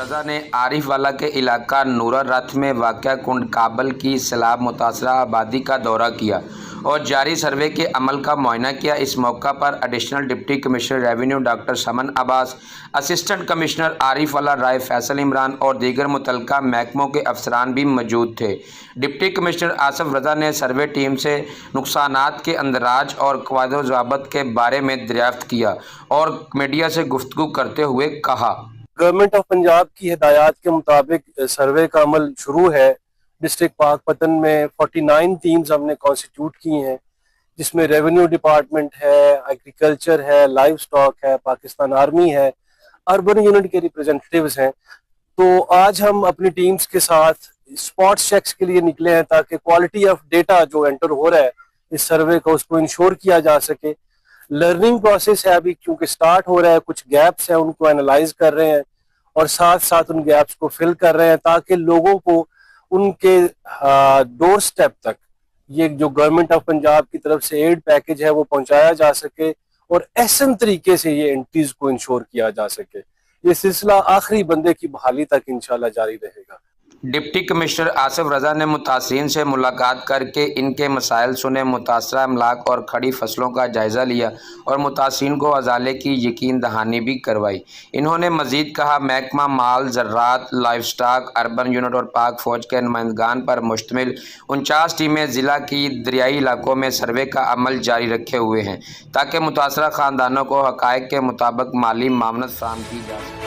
रजा ने आरिफ वाला के इलाका नूरा रथ में वाक़या कुंड काबल की सैलाब मुतासरा आबादी का दौरा किया और जारी सर्वे के अमल का मुआयना किया। इस मौका पर additional deputy commissioner revenue doctor Saman Abbas, assistant commissioner Arifwala Rai, Faisal Imran और दीगर मुतल्लिका महकमों के अफसरान भी मौजूद थे। डिप्टी कमिश्नर आसिफ रजा ने सर्वे टीम से नुकसानात के अंदराज और क़वायद ज़वाबित के बारे में दरियाफ्त किया और मीडिया से गुफ्तगू करते हुए कहा, गवर्नमेंट ऑफ पंजाब की हिदायत के मुताबिक सर्वे का अमल शुरू है। डिस्ट्रिक्ट पाकपतन में 49 टीम्स हमने कॉन्स्टिट्यूट की हैं, जिसमें रेवेन्यू डिपार्टमेंट है, एग्रीकल्चर है, लाइव स्टॉक है, पाकिस्तान आर्मी है, अर्बन यूनिट के रिप्रेजेंटेटिव्स हैं। तो आज हम अपनी टीम्स के साथ स्पॉट चेक्स के लिए निकले हैं ताकि क्वालिटी ऑफ डेटा जो एंटर हो रहा है इस सर्वे का उसको इंश्योर किया जा सके। लर्निंग प्रोसेस है अभी, क्योंकि स्टार्ट हो रहा है, कुछ गैप्स हैं उनको एनालाइज कर रहे हैं और साथ साथ उन गैप्स को फिल कर रहे हैं ताकि लोगों को उनके डोर स्टेप तक ये जो गवर्नमेंट ऑफ पंजाब की तरफ से एड पैकेज है वो पहुंचाया जा सके और एहसन तरीके से ये एंट्रीज को इंश्योर किया जा सके। ये सिलसिला आखिरी बंदे की बहाली तक इंशाल्लाह जारी रहेगा। डिप्टी कमिश्नर आसिफ रजा ने मुतासरीन से मुलाकात करके इनके मसाइल सुने, मुतासरा अमलाक और खड़ी फसलों का जायज़ा लिया और मुतासरीन को अजाले की यकीन दहानी भी करवाई। इन्होंने मज़ीद कहा, महकमा माल, ज़राअत, लाइव स्टॉक, अर्बन यूनिट और पाक फ़ौज के नुमाइंदगान पर मुश्तमिल 49 टीमें ज़िला की दरियाई इलाकों में सर्वे का अमल जारी रखे हुए हैं ताकि मुतासरा ख़ानदानों को हक़ाइक़ के मुताबिक माली मामनत फ़राहम की जा सके।